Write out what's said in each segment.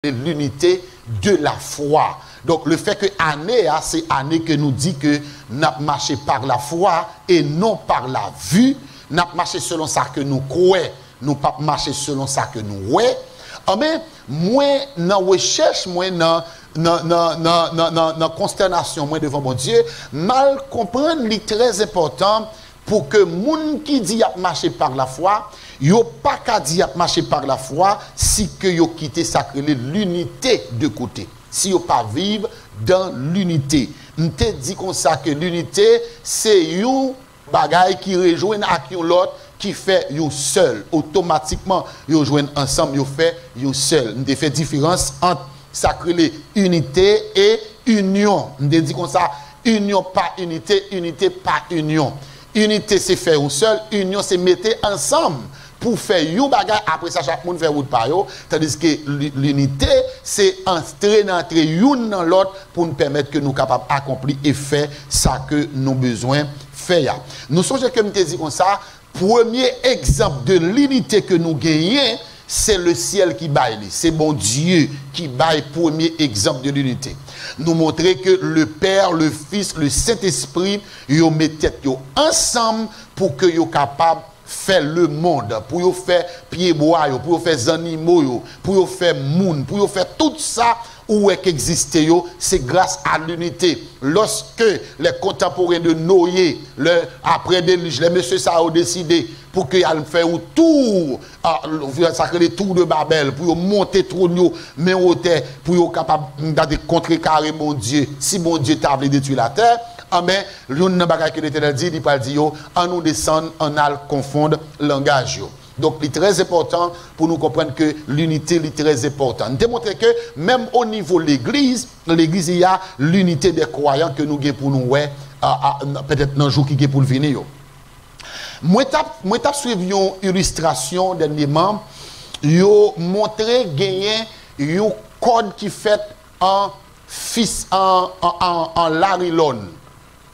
l'unité de la foi. Donc le fait que année, c'est année que nous dit que nous marché par la foi et non par la vue. Nous marché selon ça que nous croyons, nous pas marcher selon ça que nous ouais. Mais moi dans recherche, moi dans consternation, moi devant mon Dieu, mal comprendre est très important pour que moun qui dit a marché par la foi, yo pas qu'à dire a marché par la foi si que yo quitté sacré l'unité de côté. Si yo pas vivre dans l'unité. M'te dit comme ça que l'unité c'est you bagay qui rejoint à qui l'autre qui fait you seul automatiquement yo joignent ensemble yo fait you seul. M'te fait différence entre sacré unité et union. M'te dit comme ça union pas unité, unité pas union. Unité c'est faire ou seul, union c'est mettre ensemble pour faire you bagay après ça chaque monde fait route par yo, tandis que l'unité c'est entrer entre une dans l'autre pour nous permettre que nous capables accomplir et faire ça que nous besoin faire. Nous songeons que me dit comme ça, premier exemple de l'unité que nous gagnons, c'est le ciel qui baille, c'est bon Dieu qui baille premier exemple de l'unité. Nous montrer que le Père, le Fils, le Saint-Esprit, ils mettent ensemble pour que soient capables de faire le monde, pour faire pied bois, pour faire animaux, pour faire monde, pour faire tout ça où est qu'existe, c'est grâce à l'unité. Lorsque les contemporains de Noé, après déluge, les messieurs ça ont décidé pour qu'ils aillent faire un tour, ça le tour de Babel, pour monter trop haut, mais au terre, pour être capable de contrecarrer mon Dieu. Si mon Dieu t'a voulu détruire la terre, mais l'une des choses que l'Éternel dit, il parle dire, en nous descendre, on a confondre langage. Donc, il est très important pour nous comprendre que l'unité est très importante. Nous démontrer que même au niveau de l'Église, il y a l'unité des croyants que nous avons pour nous, peut-être dans le jour qui est pour venir. Moi, je suivi une illustration dernièrement, yo montré gagner un code qui fait en larilone.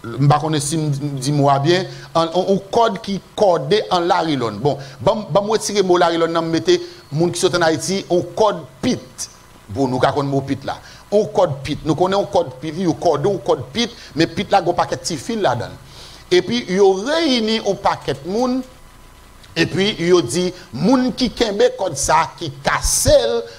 Je ne sais pas si dis-moi bien, un code qui codé en larilone. Bon, je vais retirer le mot larilone, je vais mettre les gens qui sont en Haïti, un code PIT. Bon, nous connaissons le mot PIT là. Un code PIT. Nous connaissons un code PIT, un code PIT, mais PIT là, il y a un paquet de fil là-dedans. Et puis, il y a réuni un paquet de monde. Et puis, il y a dit, moun qui kembe code ça, qui casse,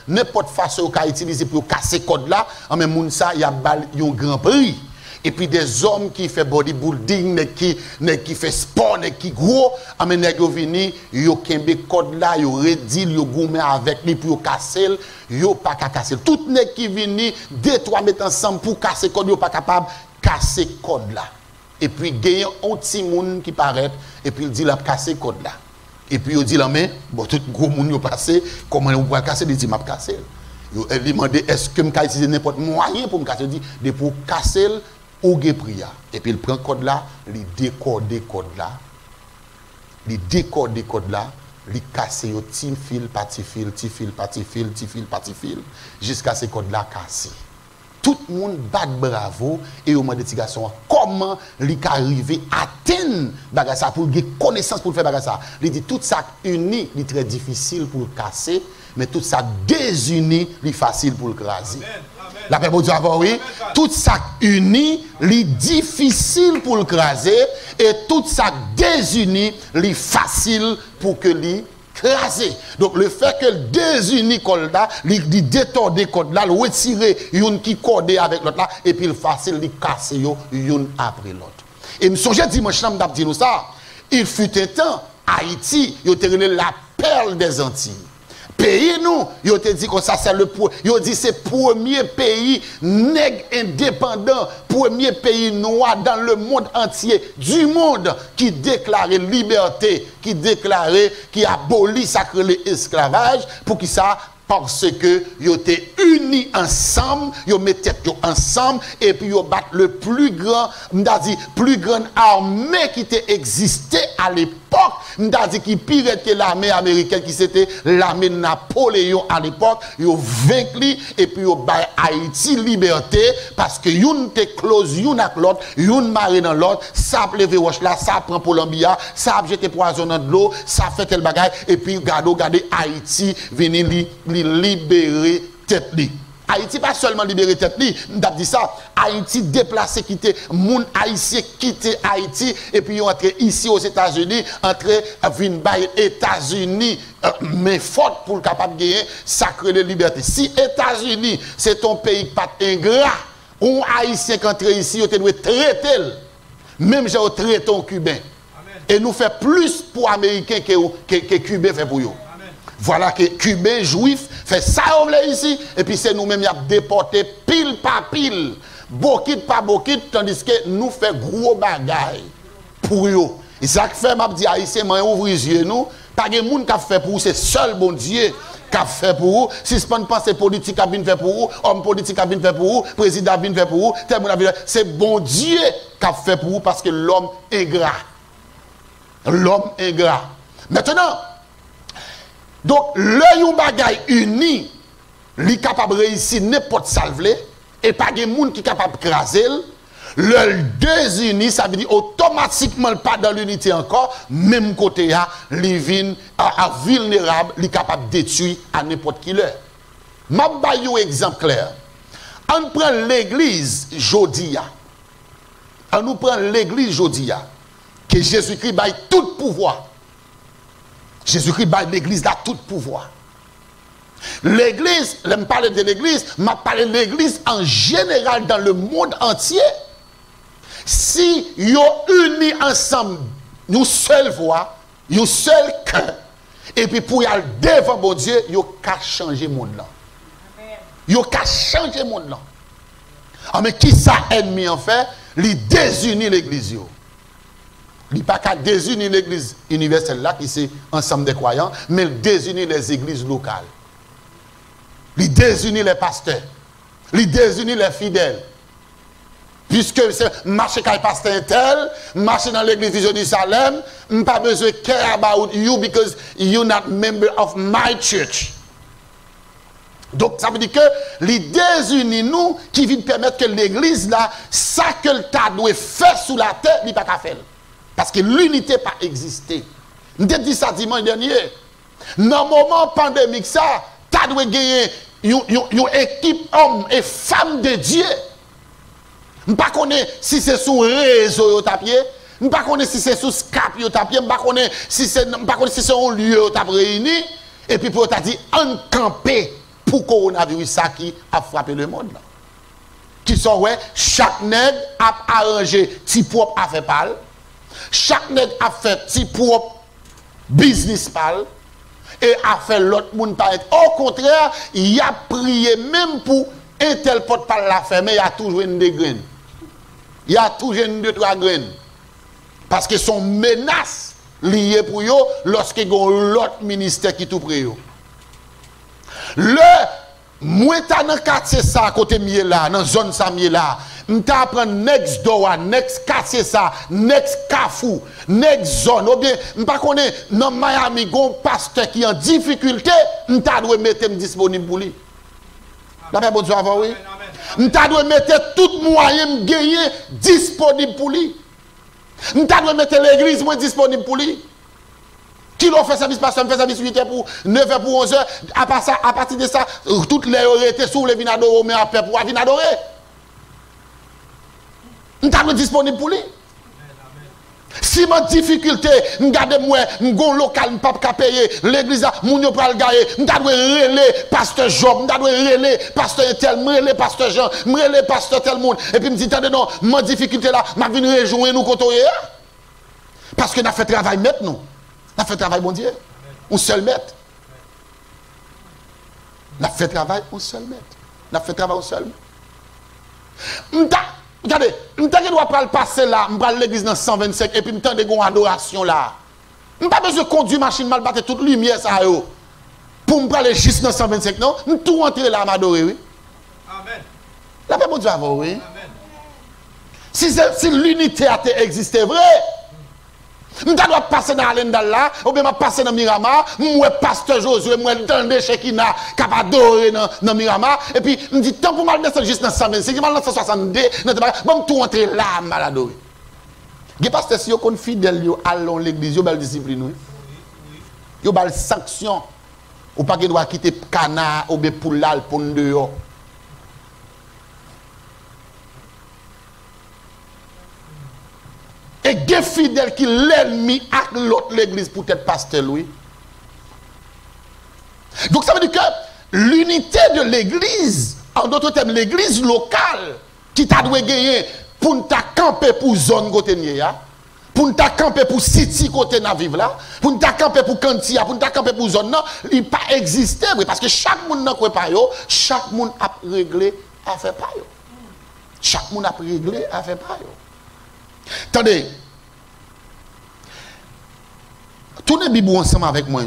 n'importe façon qu'on utilise pour casser code là, mais moun ça, il y a un grand prix. Et puis des hommes qui font bodybuilding, qui font sport, qui gros, mais nèg yo vini, yo kembe code là, yo redil, yo goumé avec lui pour casser, yo pas casser. Tout nèg qui vini, deux trois mettre ensemble pour casser code, yo pas capable casser code là. Et puis gagne un petit monde qui paraît et puis il dit la casser code là. Et puis il dit là mais bon tout gros monde yo passé, comment on peut casser, il dit m'a casser. Yo lui demandé est-ce que me ka utiliser n'importe moyen pour me casser, dit de pour casser ou priya. Et puis il prend code là, il décode code là. Il décode code là, il casse yo petit fil, petit fil, petit fil, petit fil, petit fil, petit fil jusqu'à ce code là cassé. Tout le monde bat bravo et au moment de garçon comment il arrive à atteindre bagasa pour gagner connaissance pour faire bagasa. Il dit tout ça uni, il très difficile pour casser, mais tout ça désuni, il facile pour le craser. La paix pour Dieu avoir oui, tout ça uni, il difficile pour le craser et tout ça désuni, il facile pour que lui crasé. Donc le fait que le désuni code là, il détordé code là, le retirer une qui code avec l'autre là et puis le facile il casser yo une après l'autre. Et me songe dimanche là m'd'a dit nous ça. Il fut un temps Haïti, yo te relé la perle des Antilles. Pays nous, yo te dit que ça c'est le yo dit c'est premier pays nèg indépendant, premier pays noir dans le monde entier du monde qui déclarait liberté, qui déclarait qui abolit sacré l'esclavage pour qui ça parce que yo étaient unis ensemble, yo mettaient ensemble et puis yo battent le plus grand, plus grande armée qui était existé à l'époque, qui pire que l'armée américaine qui c'était l'armée de Napoléon à l'époque, yo vaincu et puis yo bat Haïti liberté parce que yon te close yon avec l'autre, yon maré dans l'autre, ça lever roche là, ça prend Colombia, ça jeter poison dans de l'eau, ça fait tel bagage et puis gardez Haïti venir li libérer tête li. Haïti pas seulement libérer tête li, m't'a dit ça, Haïti déplacé quitter moun haïtien quitter Haïti et puis entrer ici aux États-Unis, entrer vinn bay États-Unis mais faute pour capable gagner sacré de liberté. Si États-Unis c'est ton pays pas ingrat, un haïtien qui entre ici, tu dois traiter même j'ai traité un cubain. Et nous fait plus pour américains que cubain fait pour eux. Voilà que Cubains, Juifs, fait ça ici, et puis c'est nous-mêmes qui avons déporté pile par pile, bokit par bokit, tandis que nous faisons gros bagaille pour eux. Et ça fait, m'a dit, haïtien, m'a ouvrir les yeux, nous, pas de monde qui a fait pour vous, c'est seul bon Dieu qui a fait pour vous. Si ce n'est pas pensée politique qui a fait pour vous, homme politique qui a fait pour vous, président a fait pour vous, c'est bon Dieu qui a fait pour vous parce que l'homme est gras. L'homme est gras. Maintenant, donc, le yon bagay uni, li capable de réussir n'importe salve, et pas de monde qui est capable de craser. Le deux unis, ça veut dire automatiquement pas dans l'unité encore, même côté là, li vin à vulnérable, li capable de détruire à n'importe qui l'heure. Ma bay un exemple clair. On prend l'église Jodia. On nous prend l'église Jodia, que Jésus-Christ baille tout pouvoir. Jésus-Christ baille l'église là tout pouvoir. L'église, je me parle de l'église, je parle de l'église en général dans le monde entier. Si ils unis ensemble, nous seule voix, nous seul cœur, et puis pour y aller devant mon Dieu, ils ont qu'à changer le monde là. Ils ont qu'à changer le monde là. Ah, mais qui ça ennemi en fait? Ils désunissent l'église. Il n'y a pas qu'à désunir l'église universelle là, qui c'est ensemble des croyants, mais il désunit les églises locales. Il désunit les pasteurs. Il désunit les fidèles. Puisque c'est marcher avec pasteur tel, marcher dans l'église de Jérusalem, je n'ai pas besoin de care about you because you're not member of my church. Donc ça veut dire que les désunis nous qui viennent permettre que l'église là, ça que le tas doit faire sous la terre, il n'y a pas qu'à faire. Parce que l'unité n'a pas existé. Je dit ça dimanche dernier. Dans le moment pandémique, ça, tu dois gagner une équipe hommes et femmes de Dieu. Je ne sais pas si c'est sur réseau, je ne sais pas si c'est sur Skype, je ne sais pas si c'est un lieu où tu as réuni. Et puis pour te dire, en camper pour le coronavirus ça qui a frappé le monde. Là. Qui sont, ouais, chaque nègre a arrangé petit propre à faire parler. Chaque nègre a fait petit propre business parle et a fait l'autre monde paraître. Au contraire, il a prié même pour un tel porte par la ferme, il y a toujours une des graines. Il y a toujours une deux trois graines. Parce que son menace liée pour eux lorsque il y a l'autre ministère qui tout près. Le moi dans le quartier ça à côté mieux là, dans zone ça mieux là. M'ta apprendre next doa, next quartier ça, next Kafou, next zone. Ou bien m'pa connaît dans Miami gon pasteur qui en difficulté, m'ta doit mettre disponible pour lui. La paix bon Dieu avant oui. M'ta doit mettre tout moyen gagner disponible pour lui. M'ta doit mettre l'église moi disponible pour lui. Qui l'ont fait service pasteur, fait service 8h pour 9h pour 11h. À partir de ça, toutes les heures étaient sous les vinadoros, mais après pour venir adorer. Nous sommes disponibles pour lui. Si ma difficulté, regardez-moi, mon local, je pas payer, l'église, mon yo pral gayer, je dois relayer pasteur Job, je dois relayer pasteur tel, je relayer pasteur Jean, je relayer pasteur tel monde. Et puis me dit, attendez, non, ma difficulté là, je viens rejoindre nous quand on est. Parce que nous avons fait travail maître, nous. Nous avons fait travail, bon Dieu. On seul maître. Nous avons fait travail, on seul maître. Nous avons fait travail, on seul maître. Regardez, je dois passer là, je vais l'église dans 125 et puis je vais une adoration là. Je n'ai pas besoin de conduire machine mal battre toute lumière ça pour me aller juste dans 125 non, je tout rentrer là m'adorer oui. Amen. La paix bon Dieu avant oui. Amen. Si l'unité a existé vrai, je dois passer dans Alendal là, ou bien je passer dans Miramar, moi pasteur Josué, moi tande Chekina, capable d'adorer dans Miramar, et puis je me dis tant pour mal descendre juste dans 125, je vais dans 162, bon tout rentrer là mal adorer. Les pasteurs si vous êtes fidèles, allons l'église, vous avez discipline, vous avez sanction. Ou pas qu'il doit quitter canard ou bien pour là pour dehors. Et des fidèles qui l'ennemi à l'autre l'église pour être pasteur lui. Donc ça veut dire que l'unité de l'église, en d'autres termes, l'église locale qui t'a dû gagner pour nous camper pour zone côté niya, pour nous camper pour city côté na vivre là, pour nous camper pour Kantia, pour nous camper pour zone là, il pas exister parce que chaque monde n'a pas yo, chaque monde a réglé affaire pas yo. Chaque monde a réglé affaire pas yo. Attendez. Tournez Bible ensemble avec moi.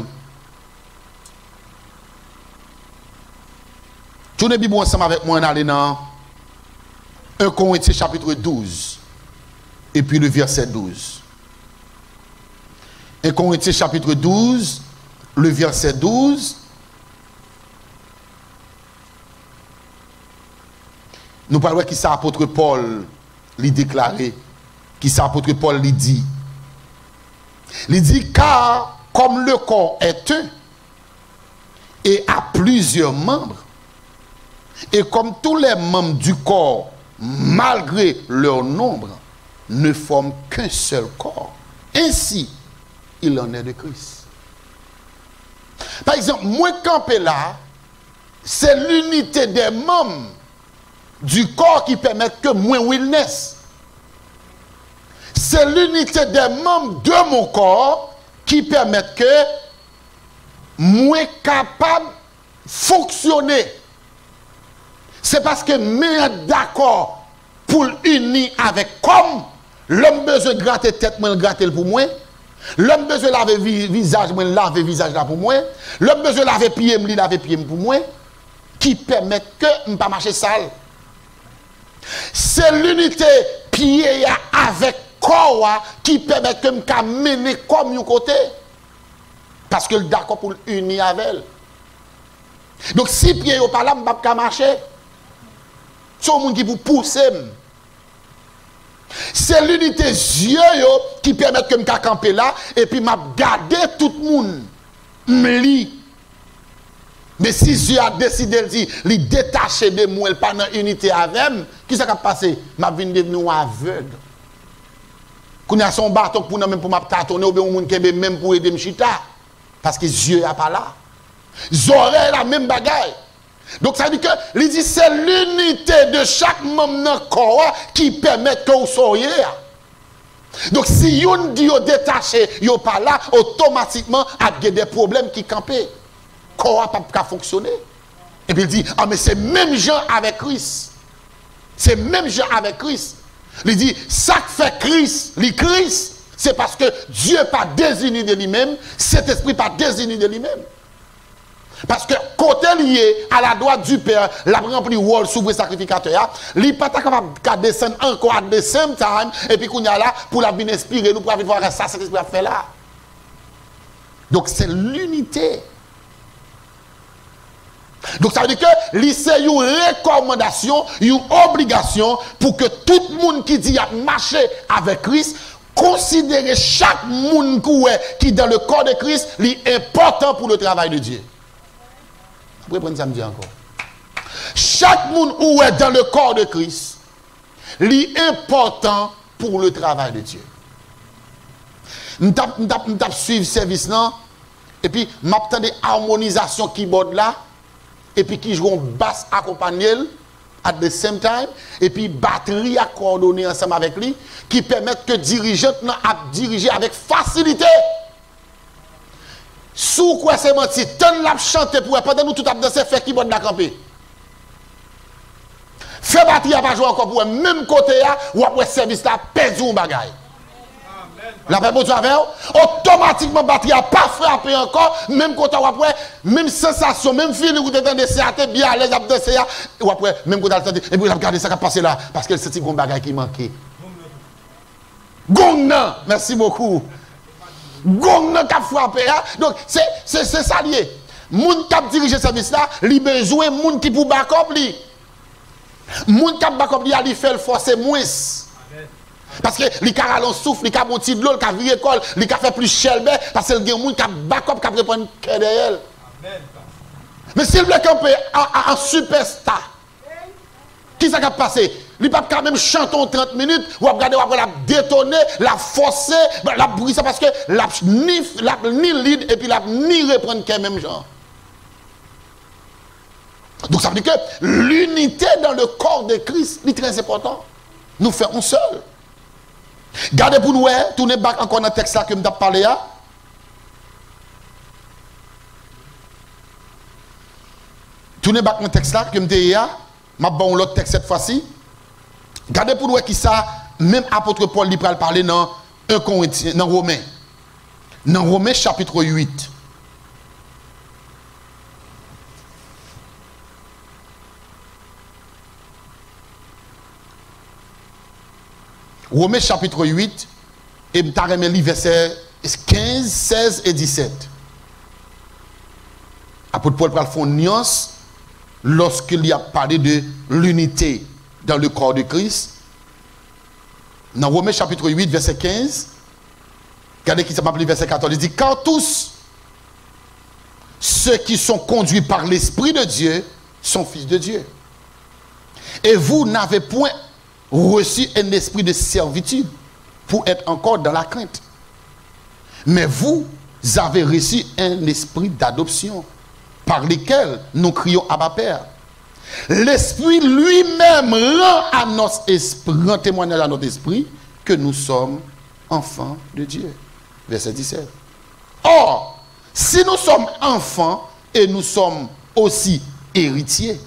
Tournez Bible ensemble avec moi en allant dans 1 Corinthiens chapitre 12 et puis le verset 12. 1 Corinthiens chapitre 12, le verset 12. Nous parlons qui ça apôtre Paul lui déclaré, qui ça apôtre Paul lui dit. Il dit car comme le corps est un et a plusieurs membres, et comme tous les membres du corps, malgré leur nombre, ne forment qu'un seul corps, ainsi il en est de Christ. Par exemple, moi camper là, c'est l'unité des membres du corps qui permet que moi wellness. C'est l'unité des membres de mon corps qui permet que moi capable de fonctionner. C'est parce que je suis d'accord pour unir avec comme l'homme besoin de gratter tête, moi gratter pour moi. L'homme besoin de laver visage, moi laver visage là pour moi. L'homme besoin de laver pied, moi laver pied pour moi. Qui permet que je ne pas marcher sale. C'est l'unité pied avec corps qui permet que je mener comme un côté. Parce que d'accord pour unir avec elle. Donc si pied n'est pas là, je ne peux pas marcher. C'est le monde qui vous pousse. C'est l'unité yeux qui permet que je camper là et puis m'a garder tout le monde. Mais si Dieu a décidé de détacher de moi pendant unité avec moi, qui ça va passer? M'a vinn devenir aveugle. Qu'on a son bâton pour même pour m'a tâtonner ou bien monde qui même pour aider m'chita parce que Dieu a pas là. J'aurais la même bagaille. Donc ça veut dire que il dit c'est l'unité de chaque membre dans le corps qui permet que vous soyez. Donc si vous dit détaché, vous pas là, automatiquement il y a des problèmes qui campent. Le corps n'a pas fonctionner. Et puis il dit ah mais c'est même gens avec Christ. C'est même gens avec Christ. Il dit ça fait Christ, c'est parce que Dieu pas désigné de lui-même, cet esprit pas désigné de lui-même. Parce que côté lié à la droite du Père, la rempli rôle souverain sacrificateur, il n'est pas capable de descendre encore à the same time, et puis qu'on y a là, pour la bien inspirer, nous pour voir ça, c'est ce qu'il a fait là. Donc c'est l'unité. Donc ça veut dire que c'est une recommandation, une obligation pour que tout le monde qui dit à marcher avec Christ, considérer chaque monde qui est dans le corps de Christ, est important pour le travail de Dieu. Vous pouvez prendre ça me dire encore. Chaque monde où est dans le corps de Christ, est important pour le travail de Dieu. Nous avons suivi le service là, et puis nous avons des harmonisations qui bordent là, et puis qui jouent basse accompagnée at the same time, et puis batterie à coordonner ensemble avec lui, qui permettent que dirigeant a diriger avec facilité. Sous quoi c'est menti, tant l'a chanté pour pendant nous tout a dansé fait qui bon la camper. Fait batterie a pas jouer encore pour même côté là ou après service là perdu un bagaille. La paix pour avec automatiquement batterie a pas frappé encore même côté ou après même sensation même feeling ou t'entendre CAT bien à l'aise à danser ou après même côté et puis la regarder ça qui passé là parce qu'elle senti un bagaille qui manquait. Gong merci beaucoup. Gong nan k'ap frappé donc c'est ça lié moun k'ap diriger service là li besoin moun qui pour backup li moun k'ap backup li a li fait forcer moins parce que li ka ralon souffle li ka bon ti de l'eau li ka vire école li ka fait plus chelbe parce que il y a moun k'ap backup k'ap répondre derrière Mais s'il veut camper en superstar, qui ça va passer? Il ne peut pas quand même chanter 30 minutes, ou regarder, ou la détonner, la forcer, la brûler, parce que la ni lead et puis la ni reprendre quand même genre. Donc ça veut dire que l'unité dans le corps de Christ est très important. Nous faisons seul. Gardez pour nous, tournez back encore dans le texte là que je vous parlé. Tournez back dans le texte là que je vous ai dit. Je vais vous l'autre texte cette fois-ci. Gardez pour nous qui ça, même apôtre Paul il va parler dans 1 Corinthiens, dans Romains. Dans Romains chapitre 8. Romains chapitre 8, et je vais lire versets 15, 16 et 17. Apôtre Paul va faire une nuance lorsqu'il a parlé de l'unité dans le corps de Christ. Dans Romains chapitre 8, verset 15, regardez qui s'appelle verset 14, il dit, car tous ceux qui sont conduits par l'Esprit de Dieu sont fils de Dieu. Et vous n'avez point reçu un esprit de servitude pour être encore dans la crainte. Mais vous avez reçu un esprit d'adoption par lequel nous crions Abba Père. L'Esprit lui-même rend témoignage à notre esprit que nous sommes enfants de Dieu. Verset 17. Or, si nous sommes enfants et nous sommes aussi héritiers,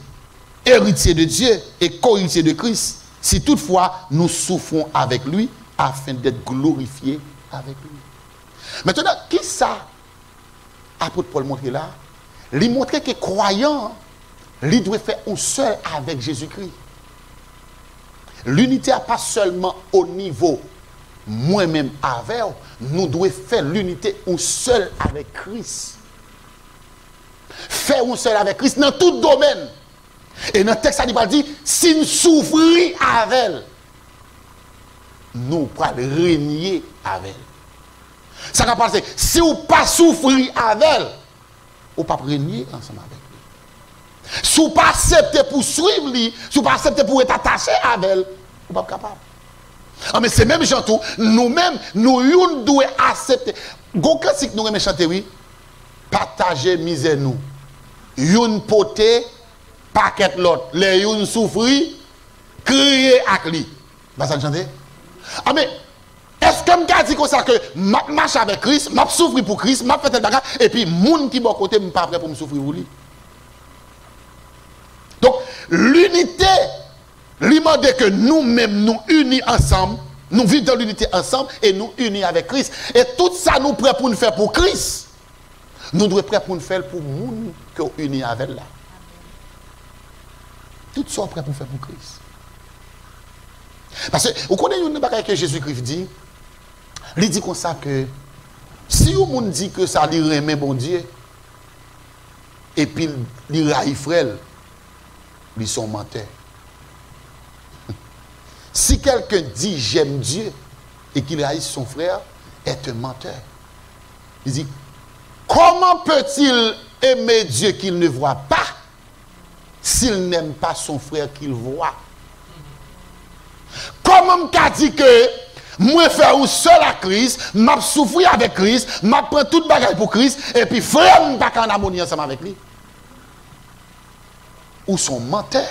héritiers de Dieu et co-héritiers de Christ, si toutefois nous souffrons avec lui afin d'être glorifiés avec lui. Maintenant, qui ça apôtre Paul montre là? Il montre que croyant, il doit faire un seul avec Jésus-Christ. L'unité n'est pas seulement au niveau moi-même avec, nous devons faire l'unité un seul avec Christ. Faire un seul avec Christ dans tout domaine. Et dans le texte, il dit, si nous souffrons avec elle, nous pourrons régner avec elle. Ça va passer. Si vous ne pas souffrir avec elle, vous ne pouvez pas régner ensemble avec lui. Si vous ne pas accepter pour suivre lui, si vous ne pas accepter pour être attaché avec elle, vous ne pouvez pas capable. Ah, mais c'est même chantou, nous-mêmes, nous devons accepter. Quand si nous aimons chanter, oui, partager misère nous. Youn poté, paquet l'autre. Les youn souffri, crier avec lui. Vous ça chanter? Ah, mais est-ce que je dis comme ça que je marche avec Christ, je souffre pour Christ, je fais tel bagage, et puis moun qui bon côté, je ne suis pas prêt pour me souffrir pour lui. Donc, l'unité, lui demande que nous-mêmes nous unis ensemble, nous vivons dans l'unité ensemble et nous unis avec Christ. Et tout ça, nous prêts pour nous faire pour Christ. Nous devons être prêts pour nous faire pour nous qui sont unis avec là. Tout ça, prêts pour faire pour Christ. Parce que, vous connaissez une chose que Jésus-Christ dit, il dit comme ça que si vous dit que ça lui remet bon Dieu, et puis il raille frère, ils sont menteurs. Si quelqu'un dit j'aime Dieu et qu'il haïsse son frère, est un menteur. Il dit, comment peut-il aimer Dieu qu'il ne voit pas s'il n'aime pas son frère qu'il voit? Comment m'a dit que moi faire un seul à Christ, m'a souffrir avec Christ, m'a prendre toute bagage pour Christ, et puis frère m'a pas en harmonie ensemble avec lui? Ou son menteur?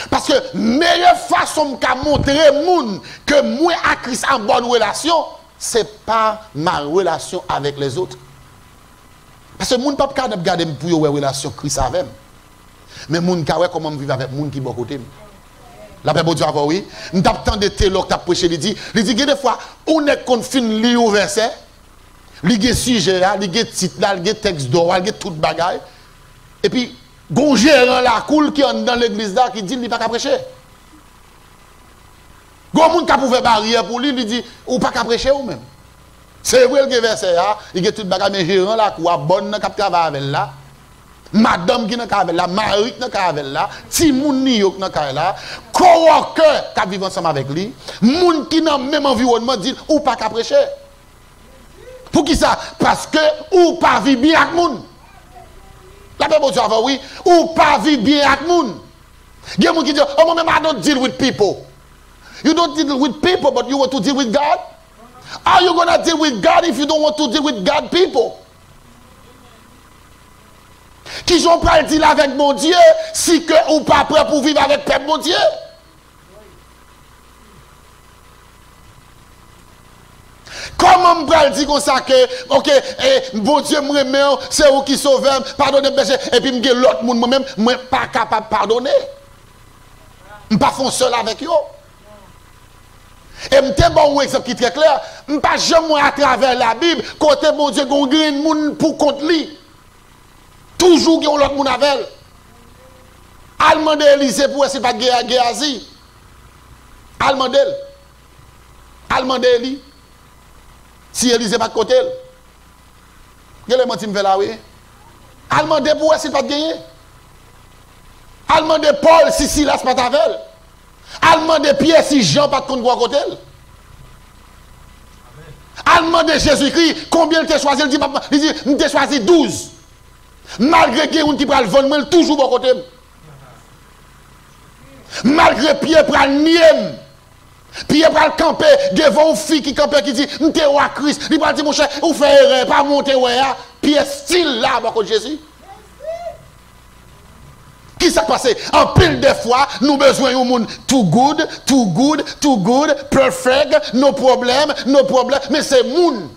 Parce que meilleure façon de montrer moun que moi à Christ en bonne relation, c'est pas ma relation avec les autres. Parce que moun pas capable de garder pour une relation Christ avec. Mais moun ka comment vivre avec moun qui bon côté. La paix bon Dieu avant oui, nous t'attend de télok t'a prêché il dit des fois on est qu'on fin li au verset, li gen sujet là, li gen titre là, li gen texte d'oral, li gen toute bagaille. Et puis gon gérant la cool qui est dans l'église là qui dit il pas qu'à prêcher. Gon moun ka pou faire barrière pour lui, il dit ou pas qu'à prêcher ou même. C'est vrai le verset là, il y a toute bagarre mais gérant là quoi bonne nan k'ap travailler avec là. Madame qui nan ka avec là, mari qui nan ka avec là, ti moun ni yo nan ka là, coworker qui vivent ensemble avec lui, moun qui dans même environnement dit ou pas qu'à prêcher. Pour qui ça? Parce que ou pas vivre bien avec moun. La paix, bon Dieu, avant, oui. Ou pas vivre bien avec les gens. Il y a des gens qui disent, oh, moi-même, I don't deal with people. You don't deal with people, but you want to deal with God? How are you going to deal with God if you don't want to deal with God people? Qui j'en parle dire avec mon Dieu si que ou pas prêt pour vivre avec peuple mon Dieu? Comment me parle dire comme ça que OK, bon Dieu me remet, c'est vous qui sauve, pardonnez péché et puis me l'autre monde moi-même, moi pas capable de pardonner. Je pas font seul avec eux. Et m'te bon exemple qui est très clair, je pas jamais à travers la Bible côté bon Dieu gon grand monde pour contre lui. Toujours qu'il y a l'autre monde avec. Allemand de Élysée pour essayer de pas Géasi. Allemand d'elle. Allemand de Élie. Si Élysée pas de côté. Quel est le motif là oui? Allemand de pour essayer de pas gagner. Allemand de Paul si Silas pas avec. Allemand de Pierre si Jean pas de contre à côté. Allemand de Jésus-Christ, combien il t'a choisi? Il dit, il t'a choisi 12. Malgré que on qui pral vendre moi toujours bon côté. Malgré Pierre pral niem. Pierre pral camper devant une fille qui camper qui dit m'te roi Christ, il pral dire mon cher, ou fait erreur pas monter ouais Pierre style là bon côté Jésus. Qui s'est passé? En pile de fois, nous besoin d'un monde too good, perfect, nos problèmes, mais c'est monde.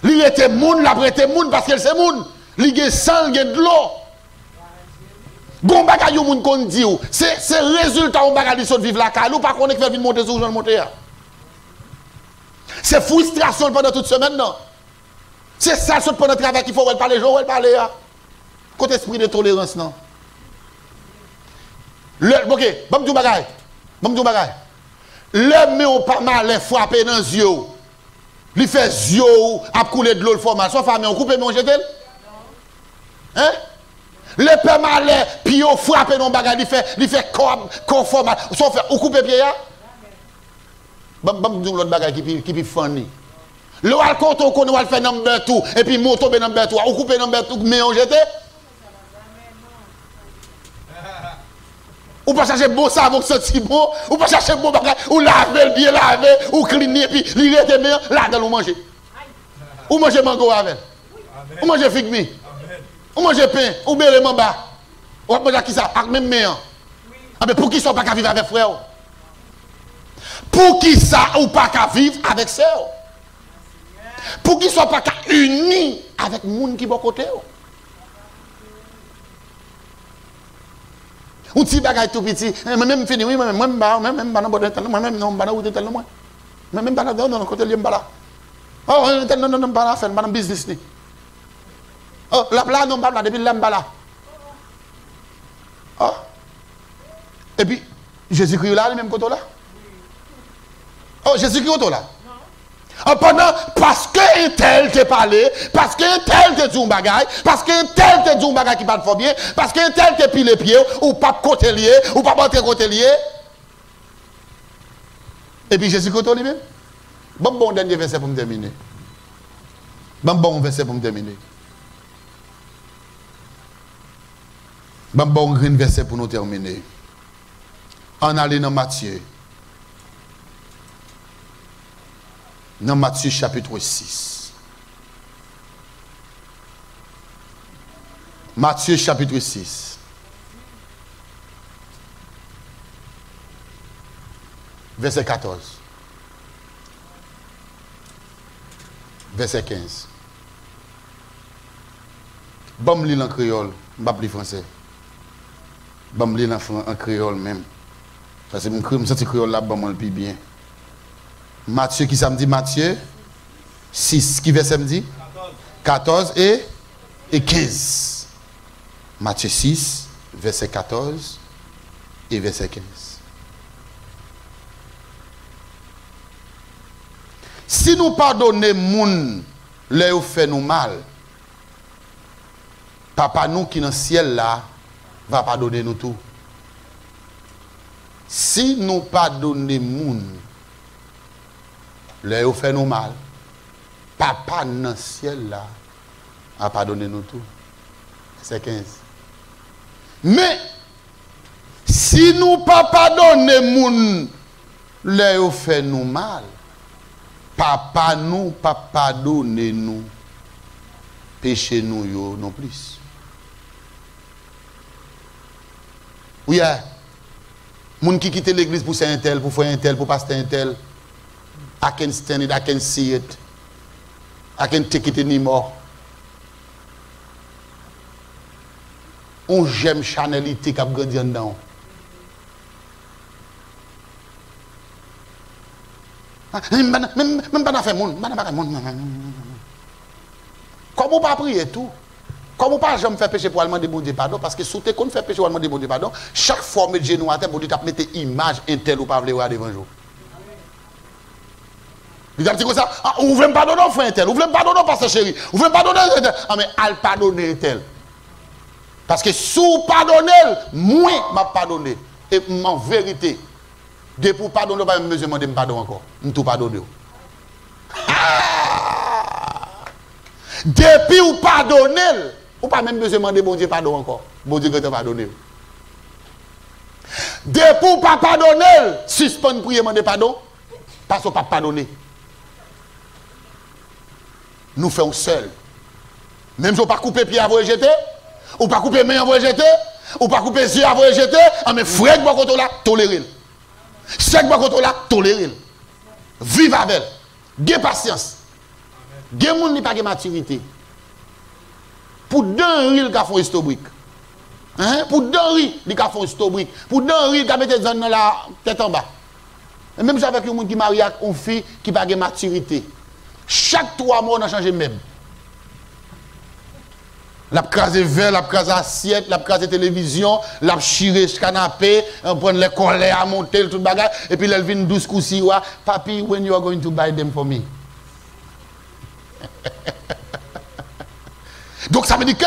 Il était moun, la prêté moun parce qu'elle c'est moun. Il est sang, il est de l'eau. Bon bagay yo moun kon di ou, c'est résultat on bagay de vivre la caille ou pas qu'on est fait monter sur le monter. C'est frustration pendant toute semaine non. C'est ça pendant le travail qu'il faut parler jour, parler côté esprit de tolérance non. OK, bon tout bagay. Le mais on pas mal frapper dans les yeux. Il fait yeux à couler de l'eau le format. Soit famille, on coupe et on jette. Hein? Le père malais, puis on frappe dans le bagage, il fait corps format. Soit fait, on coupe pied. Bam, l'autre bagage qui est funny. Le wal quand on va faire number 2 et puis moto be number 3, on coupe number 2 mais on jette. Ou pas chercher bon savon qui senti bon, ou pas chercher bon bagage, ou laver bien laver, ou cleaner puis il était bien là dans le manger. Ou manger mango avec. Ou manger figue mi. Ou manger pain, ou bere mamba. Ou manger qui ça avec même main. Ah mais pour qui ça pas vivre avec frère? Pour qui ça ou pas vivre avec sœur? Pour qui soit pas uni avec monde qui bon côté? Ou ti bagay tout petit, même fini, oui, même non côté li m'bala. Oh, non, pas faire, madame business ni. Oh, la non pas depuis l'embala. Oh. Et puis Jésus-Christ là, le même côté là. Oh, Jésus-Christ là. Pendant, parce qu'un tel te parlé, parce qu'un tel te dit un bagay, parce qu'un tel te dit un bagay qui parle fort bien, parce qu'un tel te pile les pieds, ou pas côté lié, ou pas battre côté lié. Et puis Jésus côté lui-même. Bon, dernier verset pour me terminer. Bon verset pour me terminer. Bon verset pour nous terminer. On allait dans Matthieu. Dans Matthieu chapitre 6. Matthieu chapitre 6. Verset 14. Verset 15. Bon, je lis en créole, je ne lis pas français. Bon, je lis en créole même. Parce que je me sens créole là, bon, je le bien. Matthieu, qui ça me dit? Matthieu 6, qui verset me dit? 14 et 15. Matthieu 6, verset 14 et verset 15. Si nous pardonnons moun, leur fait nous mal, papa nous qui dans le ciel là, va pardonner nous tout. Si nous pardonnons moun, leur fait nous mal, papa dans le ciel là, A pardonné nous tout. C'est 15. Mais, si nous pas pardonner moun, les fait nous mal, papa nous pas pardonner nous, péché nous yo non plus. Oui, moun qui quitte l'église pour faire un tel, pour faire un tel, pour passer un tel, I can stand it, I can see it, I can take it anymore. On j'aime chanelité qui a grandi en dedans. Même pas faire monde, comment pas prier tout? Comment pas jamais faire péché pour aller demander bon Dieu pardon? Parce que sous tes qu'on fait péché pour aller demander bon Dieu pardon, chaque fois mettre genou à terre pour dire t'as mettre image intel ou pas vouloir devant jour. Il a dit comme ça, vous voulez me pardonner frère intel, vous voulez me pardonner pasteur chéri, vous voulez me pardonner intel. Ah mais al pardonner intel. Parce que sous pardonner, moi m'a pardonné et en vérité de pour pardonner pas même besoin demander pardon encore. On tout pardonner. Depuis ou pardonner, ou pas même besoin demander bon Dieu pardon encore. Bon Dieu que te pardonner. Depuis ou pas pardonner, suspend prier demander pardon parce qu'on pas pardonner. Nous faisons seul. Même si on pas couper pied à vous jeter, ou pas couper main à vous jeter, ou pas couper yeux à vous jeter, mais frère de là, tolérez. Chaque fois là, tolérez. Vive avec. Gain patience. Gain moun ni pas de maturité. Pour d'un riz, il a fait historique. Pour d'un riz, il a fait historique. Pour d'un riz, il a mis des zones dans la tête en bas. Et même avec un monde qui marie avec une fille qui n'a pas de maturité. Chaque 3 mois, on a changé même. La crase verre, la crase assiette, la crase télévision, la chiré canapé, on prend les colères à monter, tout bagage, et puis elle vient 12 coups si papi, when you are going to buy them for me? Donc ça veut dire que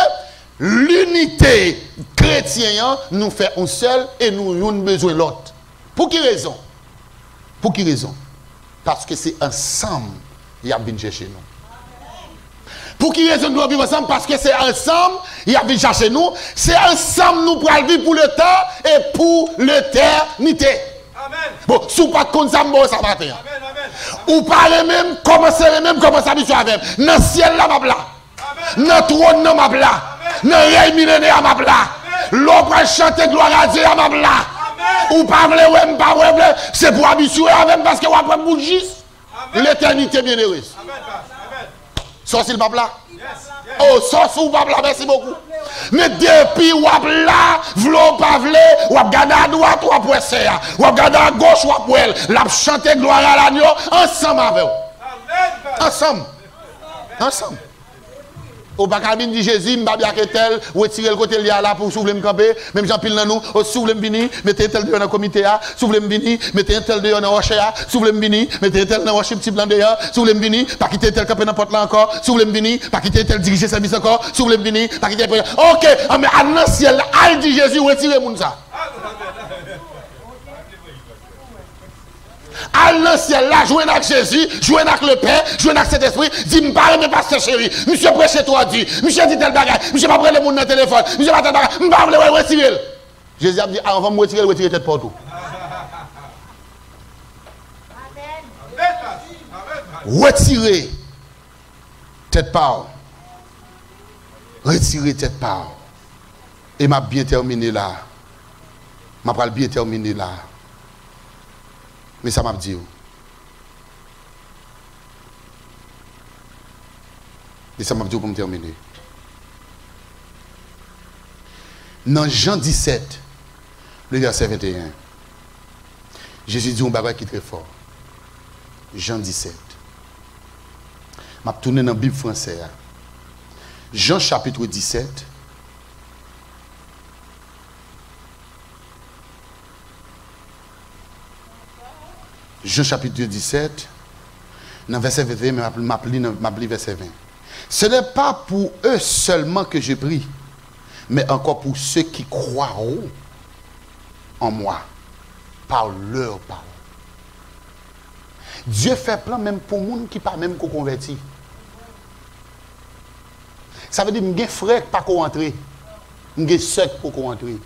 l'unité chrétienne nous fait un seul et nous avons besoin de l'autre. Pour qui raison? Pour qui raison? Parce que c'est ensemble qu'il y a bien chercher nous. Pour qui raison nous vivons ensemble? Parce que c'est ensemble, il y a bien chercher nous. C'est ensemble nous pour vivre pour le temps et pour l'éternité. Amen. Bon, si vous pas comme ça, bon, ça va faire. Ou parlez même, commencez même, commencez à vivre avec. Dans le ciel là, ma bla. Dans le trône, ma bla. Dans le règne millénaire, ma bla. L'on va chanter gloire à Dieu, ma bla. Ou pas ouais, pas ouais, c'est pour habituer avec parce que vous avez bouger. L'éternité bien heureuse. Sorti le papa. Oh, sorti le papa, merci beaucoup. Mais depuis ou là, v'lon pas vle, ou regarder à droite ou à poisser, ou regarder à gauche ou à poil, la chanter gloire à l'agneau ensemble avec vous. Ensemble. Ensemble. Au bacabin dit Jésus, m'babia que tel, ou tirer le côté lié là pour soulever me camper, même Jean pile dans nous, au soulever me venir, mettez tel de dans le comité a, soulever me venir, mettez tel de dans rocher a, soulever me venir, mettez tel dans rocher petit blanc dehors, soulever me venir, pas quitter tel camper n'importe là encore, soulever me venir, pas quitter tel diriger service encore, soulever me venir, pas quitter OK, mais à dans ciel, al dit Jésus, retirez moun ça. Al dans ciel là, jouer avec Jésus, jouer avec le Père, jouer avec cet esprit, dis me parle mais pasteur chéri, monsieur prêche toi dit, monsieur dit tel bagage, monsieur pas prendre le monde dans le téléphone, monsieur pas tel bagage, me parle retirer. Jésus a dit avant me retirer tête partout. Retirer tête part. Retirer tête part. Et m'a bien terminé là. M'a pas bien terminé là. Mais ça m'a dit. Et ça m'a dit pour me terminer. Dans Jean 17, le verset 21, Jésus dit un bagage qui est très fort. Jean 17. Je vais tourner dans la Bible française. Jean chapitre 17. Jean chapitre 17, dans verset 21, mais m'appelle verset 20. Ce n'est pas pour eux seulement que je prie, mais encore pour ceux qui croiront en moi, par leur parole. Dieu fait plan même pour les gens qui ne sont pas même convertis. Ça veut dire que mes frères pas qu'on rentrer. Mes soeurs pour qu'on rentrer.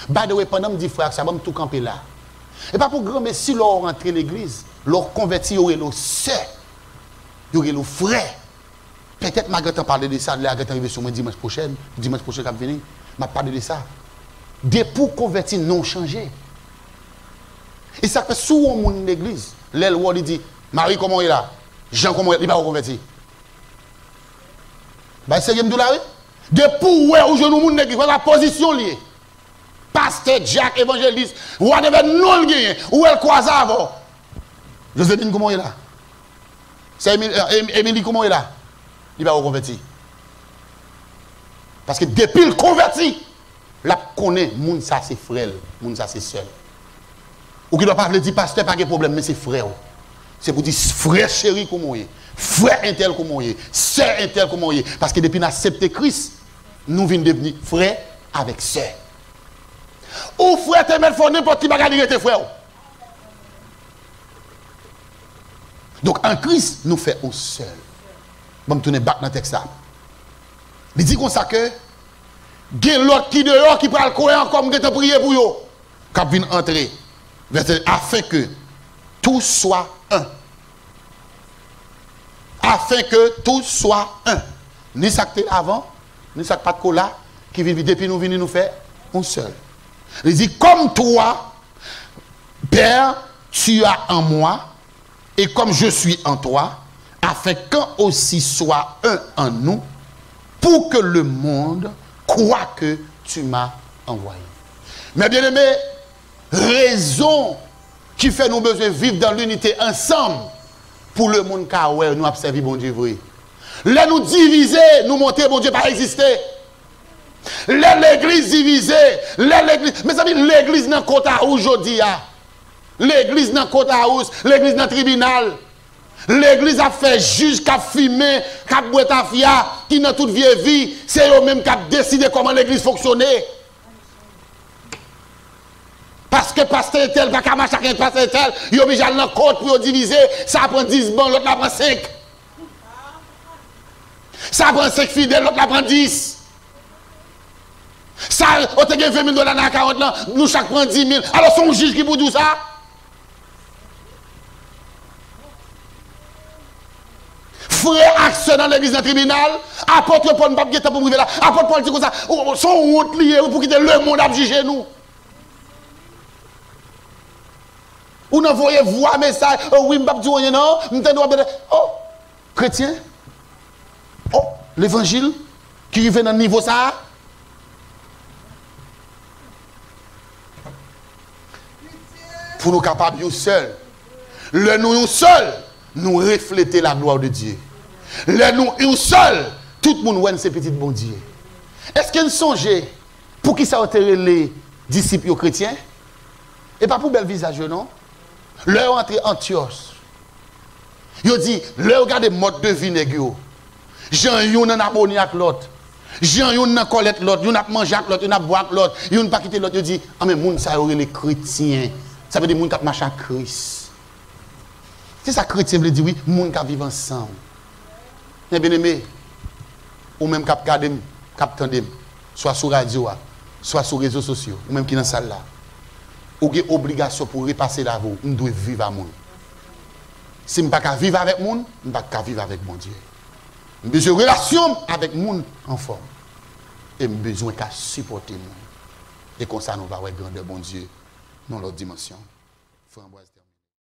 By the way, pendant que je dis frère, ça va me tout camper là. Et pas pour grand, mais si l'on rentre l'église, l'on converti, il y aurait le sœur, il y aurait le frère. Peut-être Margaret a parlé de ça, là, elle arrivé sur moi dimanche prochain qui va venir, m'a parlé de ça. Des pour convertir non changé. Et ça fait souvent mon l'église. L'aile il dit, Marie comment il est là? Jean comment il va convertir? Ben c'est game de la rue. Des pour ouais, aujourd'hui mon l'église, la position liée. Pasteur Jack, évangéliste, whatever, non le gagne, ou elle croise avant. Joséphine, comment il est là? C'est Émilie, comment il est là? Il va reconvertir. Parce que depuis le converti, la connaît, moun ça c'est frère, moun ça c'est seul. Ou qui ne doit pas dire pasteur, pas de problème, mais c'est frère. C'est pour dire frère chéri, comment il est? Frère intel, comment il est? Sœur intel, comment il est? Parce que depuis nous accepté Christ, nous venons devenir frère avec sœur. Ou frère, tu mets fort n'importe qui bagarre de tes frères. Donc en Christ, nous faisons seul. Bon, me tourner back dans le texte là. Il dit comme ça que, il y a l'autre qui dehors qui prend le courir comme qui te prier pour eux. Quand vient entrer, afin que tout soit un. Afin que tout soit un. Ni ça que avant, ni ça que pas de cola, qui vit depuis nous venir nous faire un seul. Il dit, comme toi, Père, tu as en moi, et comme je suis en toi, afin qu'un aussi soit un en nous, pour que le monde croit que tu m'as envoyé. Mais bien aimé, raison qui fait nous besoin de vivre dans l'unité ensemble, pour le monde car ouais, nous observer bon Dieu vrai. Là nous diviser, nous montrer bon Dieu pas exister. L'église divisée, l'église, mais ça veut dire l'église dans côte à aujourd'hui, l'église dans côte à hausse, l'église dans tribunal, l'église a fait juge, qui a fumé, qui a boit ta fia, qui dans toute vieille vie, c'est eux-mêmes qui ont décidé comment l'église fonctionnait. Parce que pasteur tel, pas qu'à chacun pasteur tel, il est obligé d'aller dans le côte pour diviser, ça prend 10 bons, l'autre la prend 5. Ça prend 5 fidèles, l'autre la prend 10. Ça, on te gagne 20 000 dollars dans 40 ans, nous chaque prend 10 000. Alors, son juge qui vous dit ça? Frère action dans l'église dans le tribunal, apôtre Paul, pas de pour me là, apôtre Paul dit comme ça, son honte lié pour quitter le monde à juger nous. Ou non, voyez voir message, oh oui, m'pas dire rien non, oh, chrétien, oh, l'évangile qui arrive dans le niveau ça. Pour nous capables de seul. Le nous seul, nous refléter la gloire de Dieu. Le nous seul, tout le monde voit ces petits bon Dieu. Est-ce qu'il y a songe pour qui ça enterré les disciples chrétiens? Et pas pour bel visage, non? Leur entrée Antioche. Ils dit, leur regardez mode de vie négio. Jean yon en abonné avec l'autre. Jean yon en colette l'autre, yon a mangé avec l'autre, yon a boire avec l'autre, yon pas quitter l'autre, yon dit, ah mais moun ça aurait les chrétiens. Ça veut dire moun qui marche à Christ. C'est ça chrétien veut dire oui, moun qui vivent ensemble. Mais bien aimé, ou même qui regarder, qui attendent, soit sur radio, soit sur les réseaux sociaux, ou même qui dans la salle là. Ou avez obligation pour repasser la vie, on doit vivre avec moun. Si je ne peux pas vivre avec moun, je ne peux pas vivre avec mon Dieu. J'ai besoin de relation avec moun en forme. Et j'ai besoin de supporter moun. Et comme ça, nous allons voir grandeur bon Dieu dans l'autre dimension. Framboise.